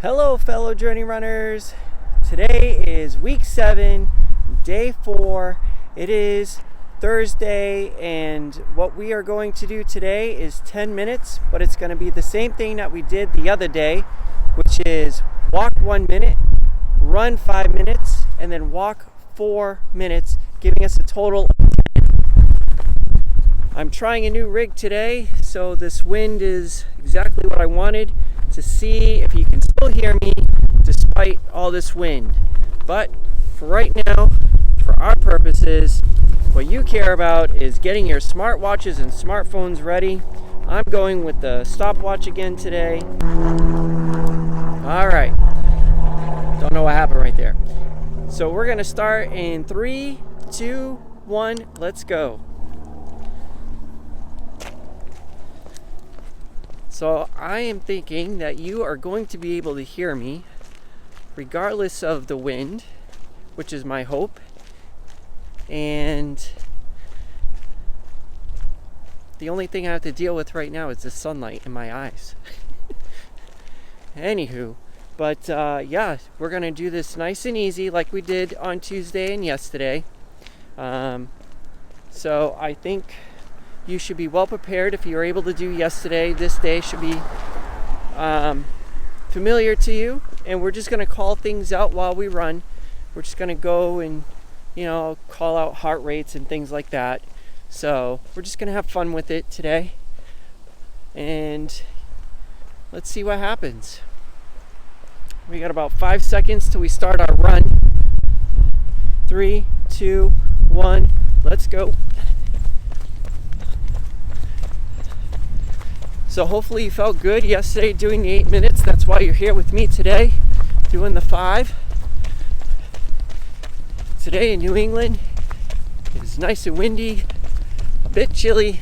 Hello fellow journey runners. Today is week 7, day 4. It is Thursday, and what we are going to do today is 10 minutes, but it's going to be the same thing that we did the other day, which is walk 1 minute, run 5 minutes, and then walk 4 minutes, giving us a total of 10. I'm trying a new rig today, so this wind is exactly what I wanted, to see if you can still hear me despite all this wind. But for right now, for our purposes, what you care about is getting your smartwatches and smartphones ready. I'm going with the stopwatch again today. All right. Don't know what happened right there. So we're going to start in 3, 2, 1. Let's go. So I am thinking that you are going to be able to hear me regardless of the wind, which is my hope. And the only thing I have to deal with right now is the sunlight in my eyes. Anywho, but yeah, we're going to do this nice and easy like we did on Tuesday and yesterday. So I think you should be well prepared. If you were able to do yesterday, this day should be familiar to you. And we're just going to call things out while we run. We're just going to go and, call out heart rates and things like that. So we're just going to have fun with it today. And let's see what happens. We got about 5 seconds till we start our run. 3, 2, 1, let's go. So hopefully you felt good yesterday doing the 8 minutes. That's why you're here with me today, doing the 5. Today in New England, it's nice and windy, a bit chilly,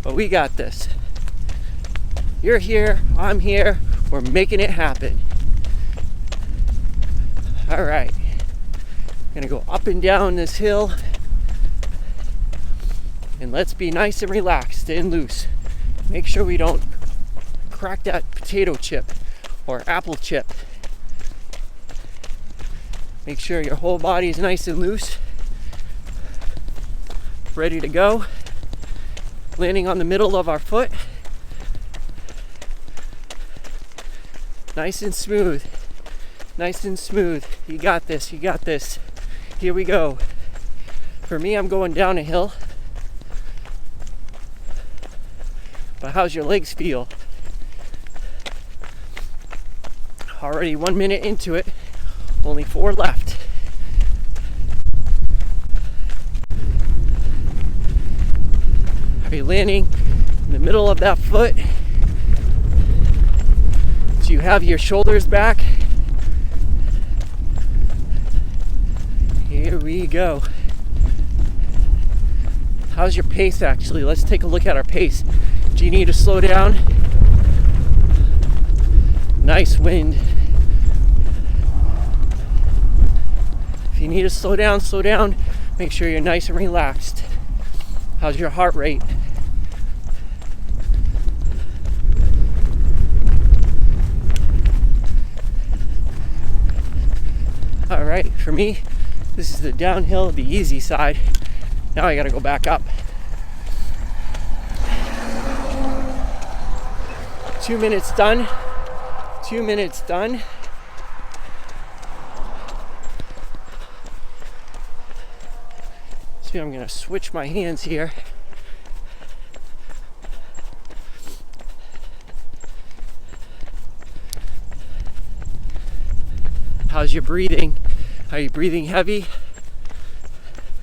but we got this. You're here, I'm here, we're making it happen. All right, gonna go up and down this hill, and let's be nice and relaxed and loose. Make sure we don't crack that potato chip or apple chip. Make sure your whole body is nice and loose, ready to go. Landing on the middle of our foot. Nice and smooth. Nice and smooth. You got this, you got this. Here we go. For me, I'm going down a hill. But how's your legs feel? Already 1 minute into it, only 4 left. Are you landing in the middle of that foot? Do you have your shoulders back? Here we go. How's your pace actually? Let's take a look at our pace. Do you need to slow down? Nice wind. If you need to slow down. Make sure you're nice and relaxed. How's your heart rate? All right, for me, this is the downhill, the easy side. Now I gotta go back up. 2 minutes done. 2 minutes done. So I'm gonna switch my hands here. How's your breathing? Are you breathing heavy?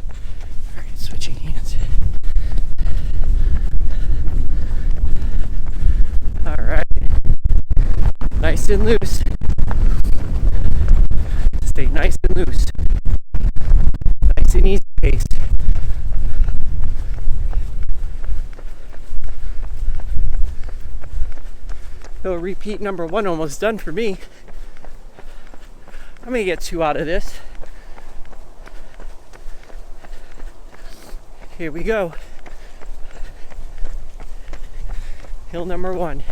All right, switching hands. All right. Nice and loose. Stay nice and loose. Nice and easy pace. So repeat number 1 almost done for me. I'm gonna get 2 out of this. Here we go. Hill number 1.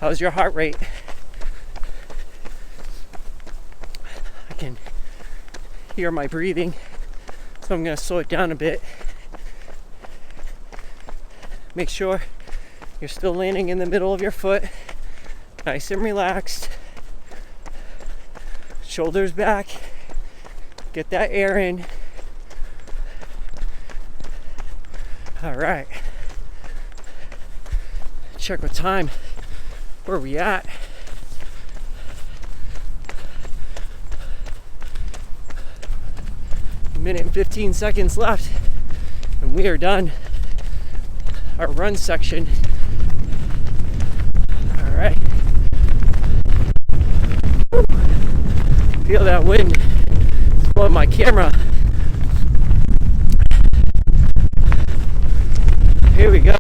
How's your heart rate? I can hear my breathing, so I'm going to slow it down a bit. Make sure you're still landing in the middle of your foot, nice and relaxed. Shoulders back, get that air in. All right, check what time, where are we at? A minute and 15 seconds left, and we are done our run section. All right. Woo. Feel that wind. It's blowing my camera. Here we go.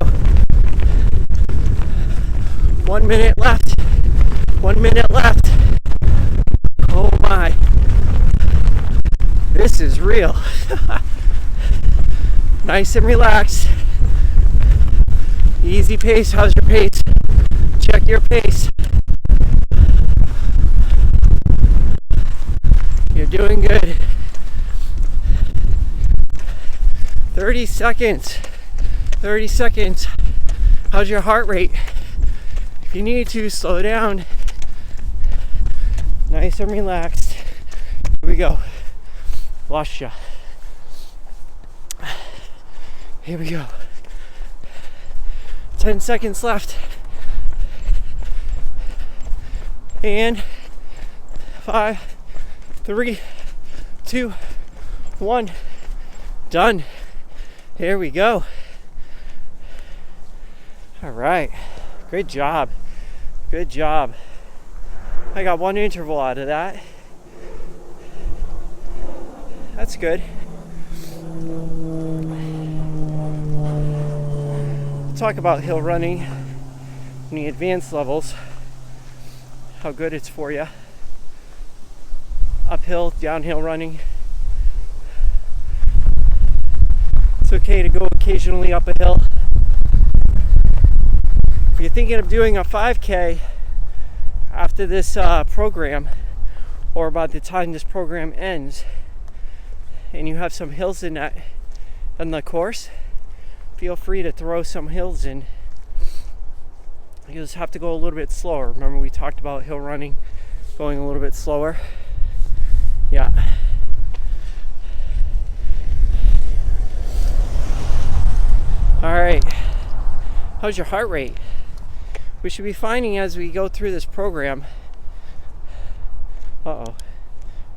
1 minute left. 1 minute left. Oh my. This is real. Nice and relaxed. Easy pace. How's your pace? Check your pace. You're doing good. 30 seconds. 30 seconds. How's your heart rate? If you need to, slow down. Nice and relaxed. Here we go. Lost ya. Here we go. 10 seconds left. And 5, 3, 2, 1. Done. Here we go. All right. Good job. Good job. I got one interval out of that. That's good. Talk about hill running in the advanced levels, how good it's for you. Uphill, downhill running. It's okay to go occasionally up a hill. If you're thinking of doing a 5K after this program, or by the time this program ends, and you have some hills in the course, feel free to throw some hills in. You just have to go a little bit slower. Remember we talked about hill running going a little bit slower? Yeah. All right. How's your heart rate? We should be finding as we go through this program. Uh-oh.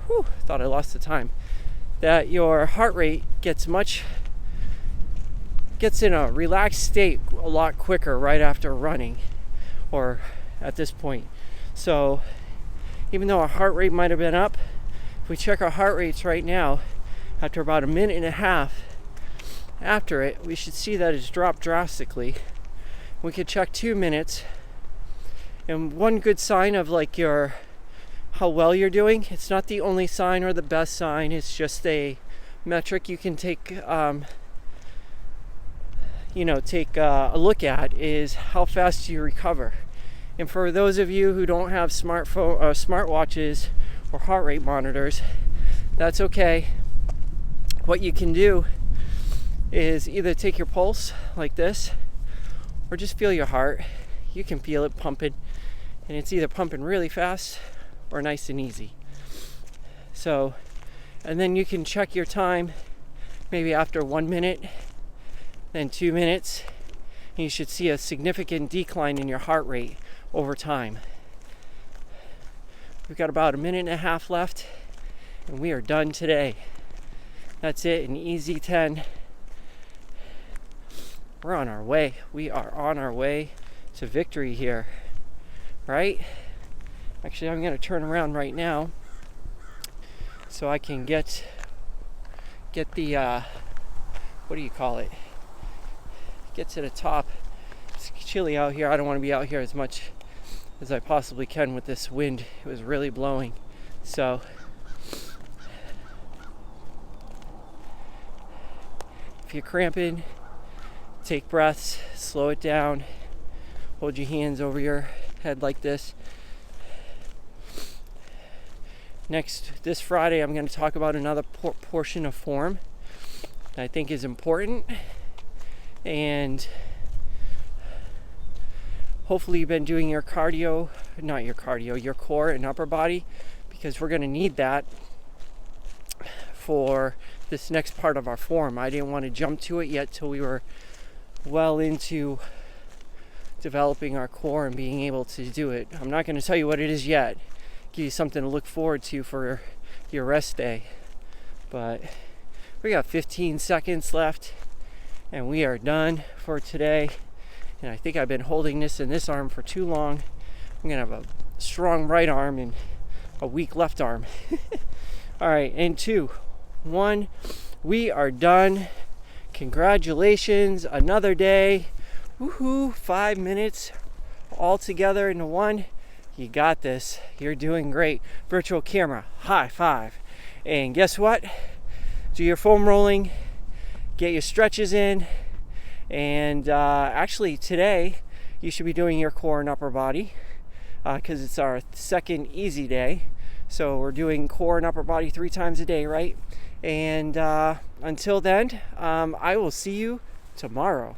Whew, thought I lost the time. That your heart rate gets in a relaxed state a lot quicker right after running, or at this point. So even though our heart rate might have been up, if we check our heart rates right now, after about a minute and a half after it, we should see that it's dropped drastically. We could check 2 minutes, and one good sign of how well you're doing, it's not the only sign or the best sign, it's just a metric you can take a look at, is how fast you recover. And for those of you who don't have smartwatches or heart rate monitors, that's okay. What you can do is either take your pulse like this, or just feel your heart. You can feel it pumping, and it's either pumping really fast or nice and easy. So, and then you can check your time maybe after 1 minute, then 2 minutes, and you should see a significant decline in your heart rate over time. We've got about a minute and a half left, and we are done today. That's it, an easy 10. We're on our way. We are on our way to victory here, right? Actually, I'm going to turn around right now so I can get the, what do you call it? Get to the top. It's chilly out here. I don't want to be out here as much as I possibly can with this wind. It was really blowing. So, if you're cramping, take breaths, slow it down, hold your hands over your head like this. This Friday, I'm going to talk about another portion of form that I think is important, and hopefully you've been doing your core and upper body, because we're going to need that for this next part of our form. I didn't want to jump to it yet till we were well into developing our core and being able to do it. I'm not going to tell you what it is yet. Give you something to look forward to for your rest day. But we got 15 seconds left and we are done for today. And I think I've been holding this in this arm for too long. I'm gonna have a strong right arm and a weak left arm. All right, and 2, 1, we are done. Congratulations, another day. Woohoo, 5 minutes all together into one. You got this. You're doing great. Virtual camera, high five. And guess what? Do your foam rolling, get your stretches in, and actually today you should be doing your core and upper body because it's our second easy day. So we're doing core and upper body 3 times a day, right? And until then, I will see you tomorrow.